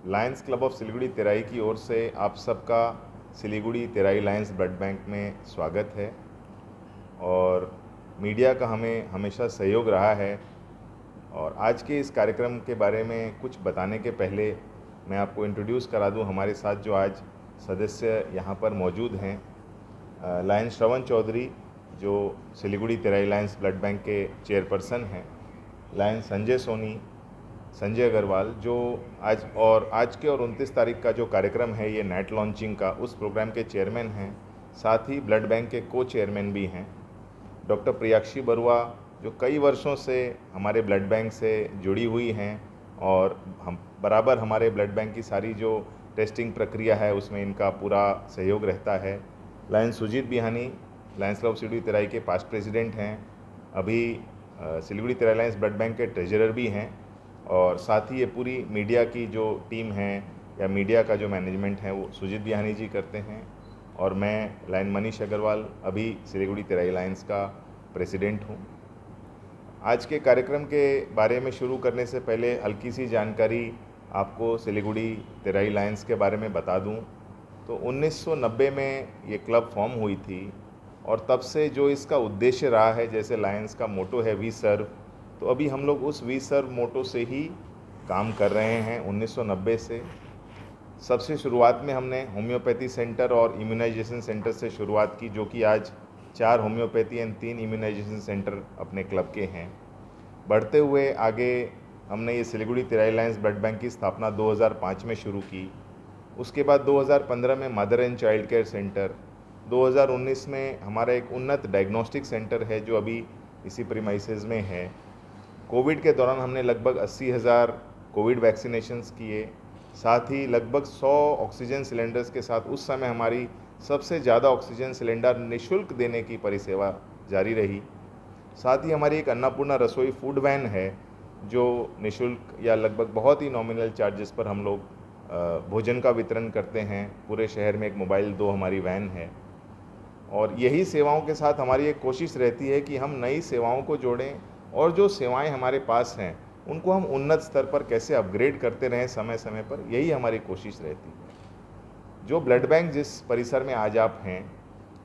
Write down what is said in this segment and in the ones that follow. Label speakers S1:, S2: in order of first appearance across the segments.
S1: Lions club of Siliguri Terai की ओर से आप सबका Siliguri Terai Lions blood bank में स्वागत है। और मीडिया का हमें हमेशा सहयोग रहा है। और आज के इस कार्यक्रम के बारे में कुछ बताने के पहले मैं आपको इंट्रोड्यूस करा दूं हमारे साथ जो आज सदस्य यहाँ पर मौजूद हैं। लायंस श्रवण चौधरी जो Siliguri Terai Lions blood bank के चेयरपर्सन हैं। लायंस संजय सोनी, संजय अग्रवाल जो आज के और 29 तारीख का जो कार्यक्रम है ये नेट लॉन्चिंग का, उस प्रोग्राम के चेयरमैन हैं। साथ ही ब्लड बैंक के को चेयरमैन भी हैं। डॉक्टर प्रियाक्षी बरुआ जो कई वर्षों से हमारे ब्लड बैंक से जुड़ी हुई हैं और हम बराबर हमारे ब्लड बैंक की सारी जो टेस्टिंग प्रक्रिया है उसमें इनका पूरा सहयोग रहता है। Lions Sujit Bihani, Lions club of Siliguri Terai के पास्ट प्रेसिडेंट हैं, अभी Siliguri Terai Lions blood bank के ट्रेजरर भी हैं। और साथ ही ये पूरी मीडिया की जो टीम है या मीडिया का जो मैनेजमेंट है वो सुजीत बिहानी जी करते हैं। और मैं लायन मनीष अग्रवाल अभी सिलीगुड़ी तेराई लायंस का प्रेसिडेंट हूँ। आज के कार्यक्रम के बारे में शुरू करने से पहले हल्की सी जानकारी आपको सिलीगुड़ी तेराई लायंस के बारे में बता दूं तो 1990 में ये क्लब फॉर्म हुई थी और तब से जो इसका उद्देश्य रहा है, जैसे लायंस का मोटो है वी सर्व, तो अभी हम लोग उस वी सर्व मोटो से ही काम कर रहे हैं 1990 से। सबसे शुरुआत में हमने होम्योपैथी सेंटर और इम्यूनाइजेशन सेंटर से शुरुआत की, जो कि आज 4 होम्योपैथी एंड 3 इम्यूनाइजेशन सेंटर अपने क्लब के हैं। बढ़ते हुए आगे हमने ये Siliguri Terai Lions blood bank की स्थापना 2005 में शुरू की। उसके बाद 2015 में mother and child care centre, 2019 में हमारा एक उन्नत डायग्नोस्टिक सेंटर है जो अभी इसी प्रीमाइसेस में है। कोविड के दौरान हमने लगभग 80,000 कोविड वैक्सीनेशंस किए। साथ ही लगभग 100 ऑक्सीजन सिलेंडर्स के साथ उस समय हमारी सबसे ज़्यादा ऑक्सीजन सिलेंडर निःशुल्क देने की परिसेवा जारी रही। साथ ही हमारी एक अन्नपूर्णा रसोई फूड वैन है जो निःशुल्क या लगभग बहुत ही नॉमिनल चार्जेस पर हम लोग भोजन का वितरण करते हैं। पूरे शहर में एक मोबाइल 2 हमारी वैन है। और यही सेवाओं के साथ हमारी एक कोशिश रहती है कि हम नई सेवाओं को जोड़ें और जो सेवाएं हमारे पास हैं उनको हम उन्नत स्तर पर कैसे अपग्रेड करते रहें समय समय पर, यही हमारी कोशिश रहती है। जो ब्लड बैंक जिस परिसर में आज आप हैं,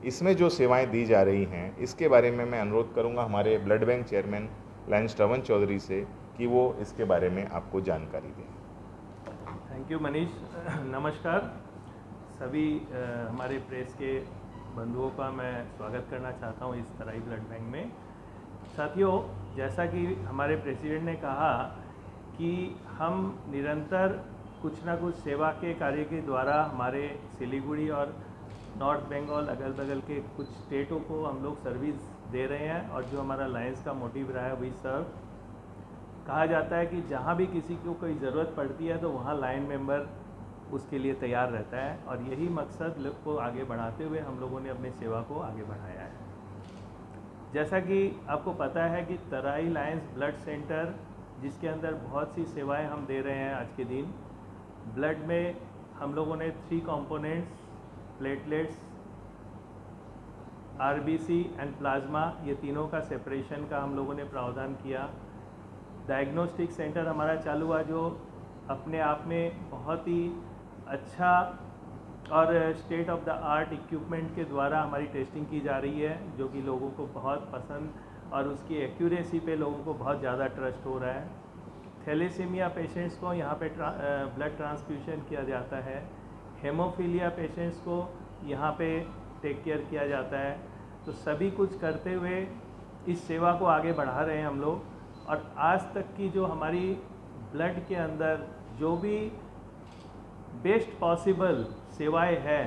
S1: इसमें जो सेवाएं दी जा रही हैं, इसके बारे में मैं अनुरोध करूंगा हमारे ब्लड बैंक चेयरमैन लायंस श्रवण चौधरी से कि वो इसके बारे में आपको जानकारी दें।
S2: Thank you Manish. नमस्कार सभी हमारे प्रेस के बंधुओं का मैं स्वागत करना चाहता हूं इस तेराई ब्लड बैंक में। साथियों, जैसा कि हमारे प्रेसिडेंट ने कहा कि हम निरंतर कुछ ना कुछ सेवा के कार्य के द्वारा हमारे सिलीगुड़ी और नॉर्थ बंगाल अगल बगल के कुछ स्टेटों को हम लोग सर्विस दे रहे हैं। और जो हमारा लायंस का मोटिव रहा है वी सर्व, कहा जाता है कि जहाँ भी किसी को कोई ज़रूरत पड़ती है तो वहाँ लाइन मेंबर उसके लिए तैयार रहता है। और यही मकसद को आगे बढ़ाते हुए हम लोगों ने अपनी सेवा को आगे बढ़ाया है। जैसा कि आपको पता है कि तेराई लायंस ब्लड सेंटर, जिसके अंदर बहुत सी सेवाएं हम दे रहे हैं आज के दिन। ब्लड में हम लोगों ने 3 components, platelets, RBC and plasma, ये तीनों का सेपरेशन का हम लोगों ने प्रावधान किया। डायग्नोस्टिक सेंटर हमारा चालू हुआ जो अपने आप में बहुत ही अच्छा और state of the art equipment के द्वारा हमारी टेस्टिंग की जा रही है, जो कि लोगों को बहुत पसंद और उसकी एक्यूरेसी पे लोगों को बहुत ज़्यादा ट्रस्ट हो रहा है। थैलेसीमिया पेशेंट्स को यहाँ पे ब्लड ट्रांसफ्यूशन किया जाता है। हेमोफीलिया पेशेंट्स को यहाँ पे टेक केयर किया जाता है। तो सभी कुछ करते हुए इस सेवा को आगे बढ़ा रहे हैं हम लोग। और आज तक की जो हमारी ब्लड के अंदर जो भी बेस्ट पॉसिबल सेवाएं हैं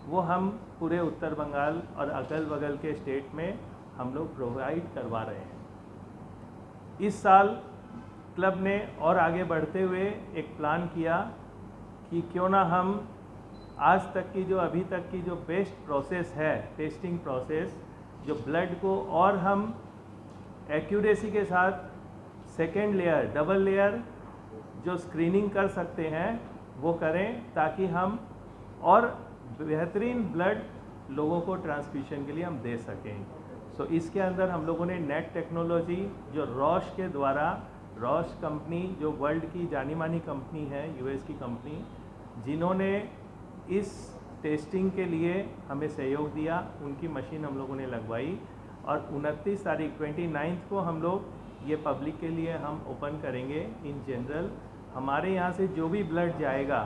S2: वो हम पूरे उत्तर बंगाल और अगल बगल के स्टेट में हम लोग प्रोवाइड करवा रहे हैं। इस साल क्लब ने और आगे बढ़ते हुए एक प्लान किया कि क्यों ना हम आज तक की जो अभी तक की जो बेस्ट प्रोसेस है, टेस्टिंग प्रोसेस, जो ब्लड को और हम एक्यूरेसी के साथ सेकेंड लेयर, डबल लेयर जो स्क्रीनिंग कर सकते हैं वो करें, ताकि हम और बेहतरीन ब्लड लोगों को ट्रांसफ्यूशन के लिए हम दे सकें। सो इसके अंदर हम लोगों ने नेट टेक्नोलॉजी जो रॉश के द्वारा रॉश कंपनी जो वर्ल्ड की जानी मानी कंपनी है, यूएस की कंपनी, जिन्होंने इस टेस्टिंग के लिए हमें सहयोग दिया, उनकी मशीन हम लोगों ने लगवाई और 29 तारीख 29 को हम लोग ये पब्लिक के लिए हम ओपन करेंगे। इन जनरल हमारे यहाँ से जो भी ब्लड जाएगा,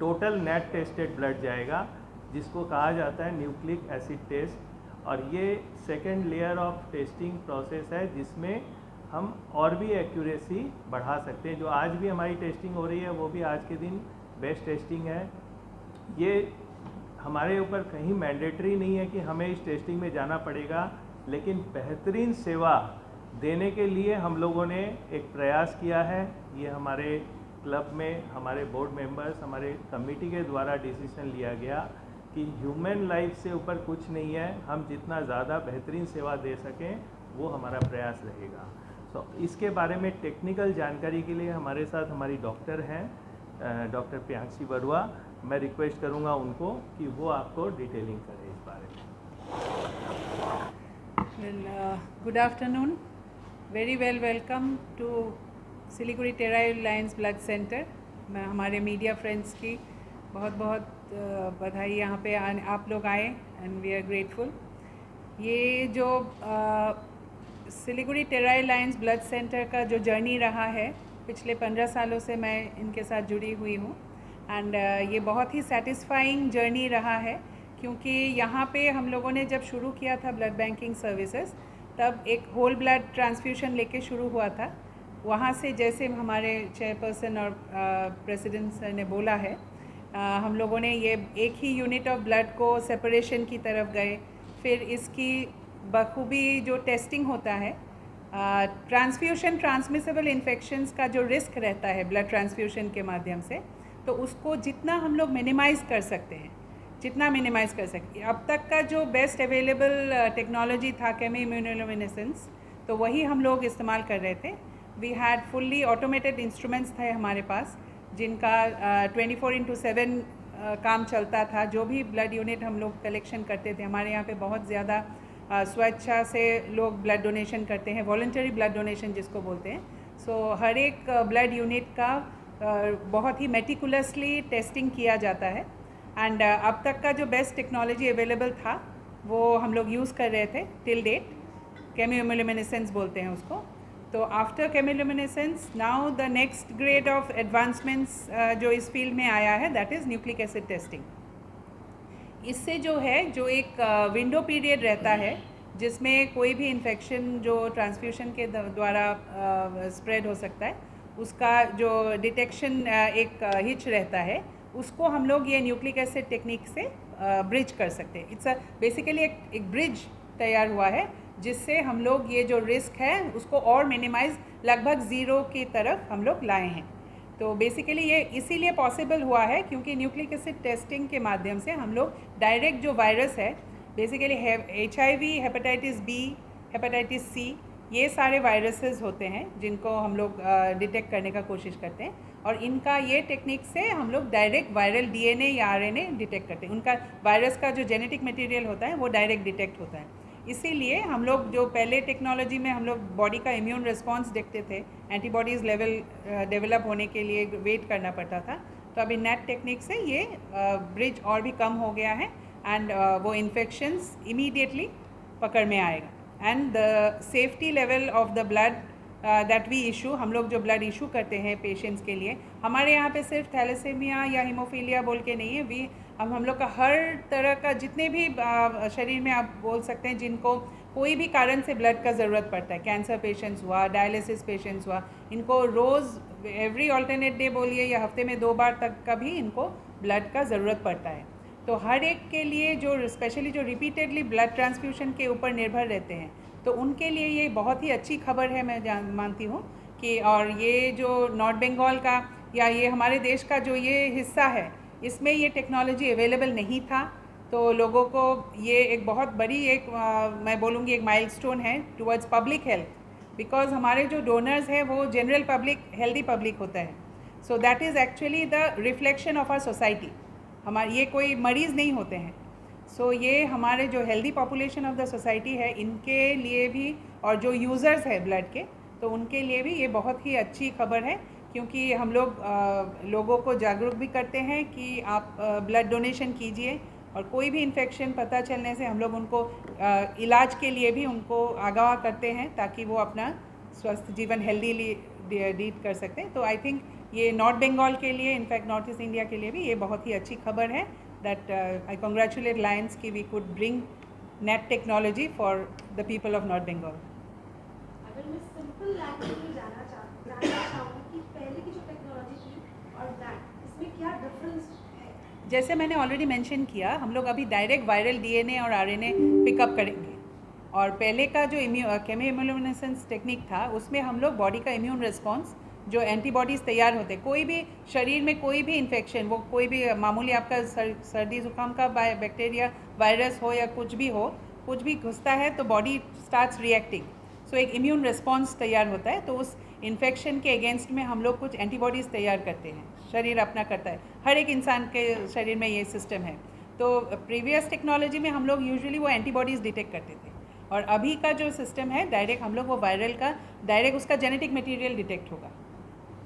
S2: टोटल नेट टेस्टेड ब्लड जाएगा, जिसको कहा जाता है न्यूक्लिक एसिड टेस्ट, और ये second layer of testing process है जिसमें हम और भी एक्यूरेसी बढ़ा सकते हैं। जो आज भी हमारी टेस्टिंग हो रही है वो भी आज के दिन बेस्ट टेस्टिंग है। ये हमारे ऊपर कहीं मैंडेटरी नहीं है कि हमें इस टेस्टिंग में जाना पड़ेगा, लेकिन बेहतरीन सेवा देने के लिए हम लोगों ने एक प्रयास किया है। ये हमारे क्लब में हमारे बोर्ड मेंबर्स, हमारे कमेटी के द्वारा डिसीजन लिया गया कि ह्यूमन लाइफ से ऊपर कुछ नहीं है, हम जितना ज़्यादा बेहतरीन सेवा दे सकें वो हमारा प्रयास रहेगा। इसके बारे में टेक्निकल जानकारी के लिए हमारे साथ हमारी डॉक्टर हैं, डॉक्टर प्रियांशी बरुआ। मैं रिक्वेस्ट करूंगा उनको कि वो आपको डिटेलिंग करें इस बारे में।
S3: Good afternoon, very welcome to Siliguri टेराइल lines blood centre. मैं हमारे मीडिया फ्रेंड्स की बहुत बहुत बधाई, यहाँ पे आप लोग आए एंड वी आर ग्रेटफुल। ये जो सिलीगुड़ी टेराइल लाइन्स ब्लड सेंटर का जो जर्नी रहा है, पिछले 15 सालों से मैं इनके साथ जुड़ी हुई हूँ एंड ये बहुत ही सेटिस्फाइंग जर्नी रहा है, क्योंकि यहाँ पे हम लोगों ने जब शुरू किया था ब्लड बैंकिंग सर्विसेज, तब एक होल ब्लड ट्रांसफ्यूशन लेके शुरू हुआ था। वहाँ से जैसे हमारे चेयरपर्सन और प्रेसिडेंट सर ने बोला है, हम लोगों ने ये एक ही यूनिट ऑफ ब्लड को सेपरेशन की तरफ गए। फिर इसकी बखूबी जो टेस्टिंग होता है, ट्रांसफ्यूशन ट्रांसमिसेबल इन्फेक्शंस का जो रिस्क रहता है ब्लड ट्रांसफ्यूशन के माध्यम से, तो उसको जितना हम लोग मिनिमाइज़ कर सकते हैं, जितना मिनिमाइज़ कर सकते हैं। अब तक का जो बेस्ट अवेलेबल टेक्नोलॉजी था केमी इम्यूनोलुमिनेसेंस, तो वही हम लोग इस्तेमाल कर रहे थे। We had fully automated instruments थे हमारे पास, जिनका 24/7 काम चलता था। जो भी ब्लड यूनिट हम लोग कलेक्शन करते थे, हमारे यहाँ पे बहुत ज़्यादा स्वेच्छा से लोग ब्लड डोनेशन करते हैं, वॉलंटरी ब्लड डोनेशन जिसको बोलते हैं। सो हर एक ब्लड यूनिट का बहुत ही मेटिकुलसली टेस्टिंग किया जाता है एंड अब तक का जो बेस्ट टेक्नोलॉजी अवेलेबल था वो हम लोग यूज़ कर रहे थे टिल डेट। केमियोलुमिनेसेंस बोलते हैं उसको। तो after chemiluminescence now the next grade of advancements जो इस फील्ड में आया है, that is nucleic acid testing. इससे जो है, जो एक विंडो पीरियड रहता है जिसमें कोई भी इन्फेक्शन जो ट्रांसफ्यूशन के द्वारा स्प्रेड हो सकता है, उसका जो डिटेक्शन एक हिच रहता है, उसको हम लोग ये न्यूक्लिक एसिड टेक्निक से ब्रिज कर सकते हैं। इट्स बेसिकली एक ब्रिज तैयार हुआ है जिससे हम लोग ये जो रिस्क है उसको और मिनिमाइज लगभग ज़ीरो की तरफ हम लोग लाए हैं। तो बेसिकली ये इसीलिए पॉसिबल हुआ है क्योंकि न्यूक्लिक एसिड टेस्टिंग के माध्यम से हम लोग डायरेक्ट जो वायरस है, basically HIV, hepatitis B, hepatitis C, ये सारे वायरसेस होते हैं जिनको हम लोग डिटेक्ट करने का कोशिश करते हैं, और इनका ये टेक्निक से हम लोग डायरेक्ट वायरल DNA या RNA डिटेक्ट करते हैं। उनका वायरस का जो जेनेटिक मटेरियल होता है वो डायरेक्ट डिटेक्ट होता है। इसीलिए हम लोग जो पहले टेक्नोलॉजी में हम लोग बॉडी का इम्यून रिस्पॉन्स देखते थे, एंटीबॉडीज़ लेवल डेवलप होने के लिए वेट करना पड़ता था, तो अभी नेट टेक्निक से ये ब्रिज और भी कम हो गया है एंड वो इन्फेक्शंस इमीडिएटली पकड़ में आएगा। And the safety level of the blood that we issue, हम लोग जो ब्लड इशू करते हैं पेशेंट्स के लिए, हमारे यहाँ पे सिर्फ थैलेसेमिया या हीमोफीलिया बोल के नहीं है, हम लोग का हर तरह का जितने भी शरीर में आप बोल सकते हैं जिनको कोई भी कारण से ब्लड का ज़रूरत पड़ता है, कैंसर पेशेंट्स हुआ, डायलिसिस पेशेंट्स हुआ, इनको रोज़ एवरी ऑल्टरनेट डे बोलिए या हफ्ते में 2 बार तक का भी इनको ब्लड का ज़रूरत पड़ता है। तो हर एक के लिए जो स्पेशली जो रिपीटेडली ब्लड ट्रांसफ्यूशन के ऊपर निर्भर रहते हैं, तो उनके लिए ये बहुत ही अच्छी खबर है, मैं मानती हूँ कि। और ये जो नॉर्थ बंगाल का या ये हमारे देश का जो ये हिस्सा है, इसमें ये टेक्नोलॉजी अवेलेबल नहीं था, तो लोगों को ये एक बहुत बड़ी एक मैं बोलूँगी एक माइलस्टोन है टुवर्ड्स पब्लिक हेल्थ, बिकॉज हमारे जो डोनर्स हैं वो जनरल पब्लिक, हेल्दी पब्लिक होता है। So that is actually the reflection of our society. हमारे ये कोई मरीज़ नहीं होते हैं। सो ये हमारे जो healthy population of the society है, इनके लिए भी, और जो यूज़र्स है ब्लड के, तो उनके लिए भी ये बहुत ही अच्छी खबर है, क्योंकि हम लोग लोगों को जागरूक भी करते हैं कि आप ब्लड डोनेशन कीजिए, और कोई भी इन्फेक्शन पता चलने से हम लोग उनको इलाज के लिए भी उनको आगाह करते हैं, ताकि वो अपना स्वस्थ जीवन हेल्दीली लीड कर सकते हैं। तो आई थिंक ये नॉर्थ बंगाल के लिए, इनफैक्ट नॉर्थ ईस्ट इंडिया के लिए भी ये बहुत ही अच्छी खबर है, दैट आई कॉन्ग्रेचुलेट लायंस कि we could bring NAT technology for the people of North Bengal.
S4: अगर मैं सिंपल लैंग्वेज में जानना चाहूँ कि पहले की जो टेक्नोलॉजी थी और दैट, इसमें क्या डिफरेंस है?
S3: जैसे मैंने ऑलरेडी मेंशन किया, हम लोग अभी डायरेक्ट वायरल डीएनए और आरएनए पिकअप करेंगे, और पहले का जो केमियोलुमिनेसेंस टेक्निक था उसमें हम लोग बॉडी का इम्यून रिस्पॉन्स, जो एंटीबॉडीज़ तैयार होते, कोई भी शरीर में कोई भी इन्फेक्शन, वो कोई भी मामूली आपका सर्दी जुकाम का बैक्टीरिया वायरस हो या कुछ भी घुसता है तो बॉडी स्टार्ट्स रिएक्टिंग, सो एक इम्यून रिस्पॉन्स तैयार होता है। तो उस इन्फेक्शन के अगेंस्ट में हम लोग कुछ एंटीबॉडीज़ तैयार करते हैं, शरीर अपना करता है, हर एक इंसान के शरीर में ये सिस्टम है। तो प्रीवियस टेक्नोलॉजी में हम लोग यूजुअली वो एंटीबॉडीज़ डिटेक्ट करते थे, और अभी का जो सिस्टम है डायरेक्ट हम लोग वो वायरल का डायरेक्ट उसका जेनेटिक मटेरियल डिटेक्ट होगा।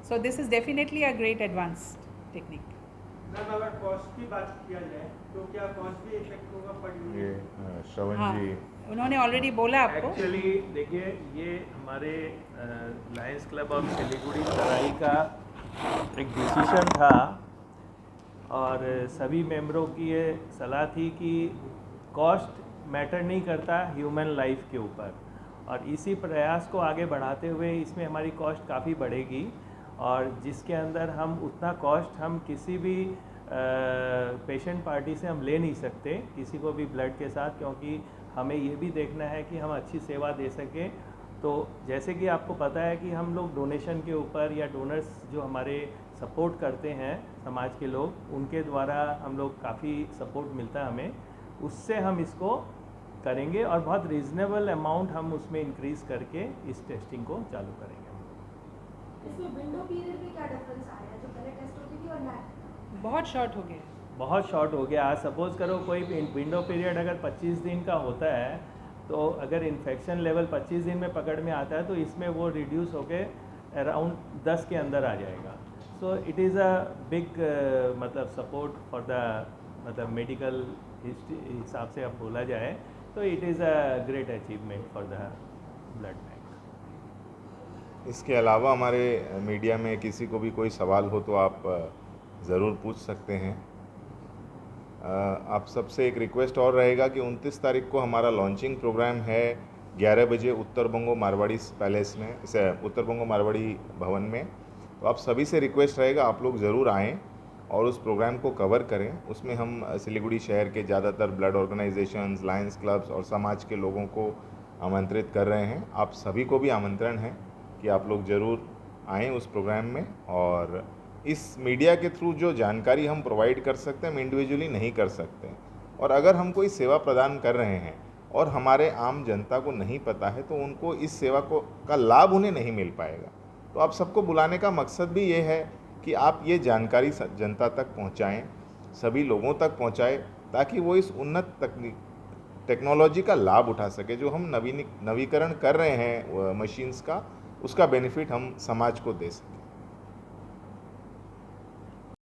S3: So this is definitely a great advanced technique.
S2: Ma'am, अगर कॉस्ट की बात किया जाए तो क्या कॉस्ट भी इफेक्ट होगा पर
S1: ये श्रवण
S3: हाँ,
S1: जी
S3: उन्होंने ऑलरेडी बोला आपको।
S2: एक्चुअली देखिए, ये हमारे लायंस क्लब ऑफ सिलीगुड़ी तराई का एक डिसीजन था, और सभी मेंबरों की ये सलाह थी कि कॉस्ट मैटर नहीं करता ह्यूमन लाइफ के ऊपर, और इसी प्रयास को आगे बढ़ाते हुए इसमें हमारी कॉस्ट काफ़ी बढ़ेगी, और जिसके अंदर हम उतना कॉस्ट हम किसी भी पेशेंट पार्टी से हम ले नहीं सकते, किसी को भी ब्लड के साथ, क्योंकि हमें ये भी देखना है कि हम अच्छी सेवा दे सकें। तो जैसे कि आपको पता है कि हम लोग डोनेशन के ऊपर, या डोनर्स जो हमारे सपोर्ट करते हैं समाज के लोग, उनके द्वारा हम लोग काफ़ी सपोर्ट मिलता है हमें, उससे हम इसको करेंगे, और बहुत रीज़नेबल अमाउंट हम उसमें इंक्रीज़ करके इस टेस्टिंग को चालू करेंगे।
S4: इसमें विंडो पीरियड में क्या डिफरेंस आया, जो पहले टेस्ट होती थी और नैट?
S3: बहुत शॉर्ट हो गया,
S2: बहुत शॉर्ट हो गया। आज सपोज़ करो कोई विंडो पीरियड अगर 25 दिन का होता है, तो अगर इन्फेक्शन लेवल 25 दिन में पकड़ में आता है तो इसमें वो रिड्यूस होके अराउंड 10 के अंदर आ जाएगा। So it is a big मतलब सपोर्ट फॉर द मतलब मेडिकल हिसाब से अब बोला जाए तो it is a great achievement for the blood bank.
S1: इसके अलावा हमारे मीडिया में किसी को भी कोई सवाल हो तो आप ज़रूर पूछ सकते हैं। आप सबसे एक रिक्वेस्ट और रहेगा कि 29 तारीख को हमारा लॉन्चिंग प्रोग्राम है 11 बजे उत्तर बंगो मारवाड़ी पैलेस में, इसे उत्तर बंगो मारवाड़ी भवन में। तो आप सभी से रिक्वेस्ट रहेगा आप लोग ज़रूर आएँ और उस प्रोग्राम को कवर करें। उसमें हम सिलीगुड़ी शहर के ज़्यादातर ब्लड ऑर्गेनाइजेशंस, लायंस क्लब्स और समाज के लोगों को आमंत्रित कर रहे हैं। आप सभी को भी आमंत्रण है कि आप लोग ज़रूर आएँ उस प्रोग्राम में, और इस मीडिया के थ्रू जो जानकारी हम प्रोवाइड कर सकते हैं हम इंडिविजुअली नहीं कर सकते, और अगर हम कोई सेवा प्रदान कर रहे हैं और हमारे आम जनता को नहीं पता है तो उनको इस सेवा को का लाभ उन्हें नहीं मिल पाएगा। तो आप सबको बुलाने का मकसद भी ये है कि आप ये जानकारी जनता तक पहुंचाएं, सभी लोगों तक पहुंचाएं, ताकि वो इस उन्नत टेक्नोलॉजी का लाभ उठा सके। जो हम नवीकरण कर रहे हैं मशीन्स का, उसका बेनिफिट हम समाज को दे सकें।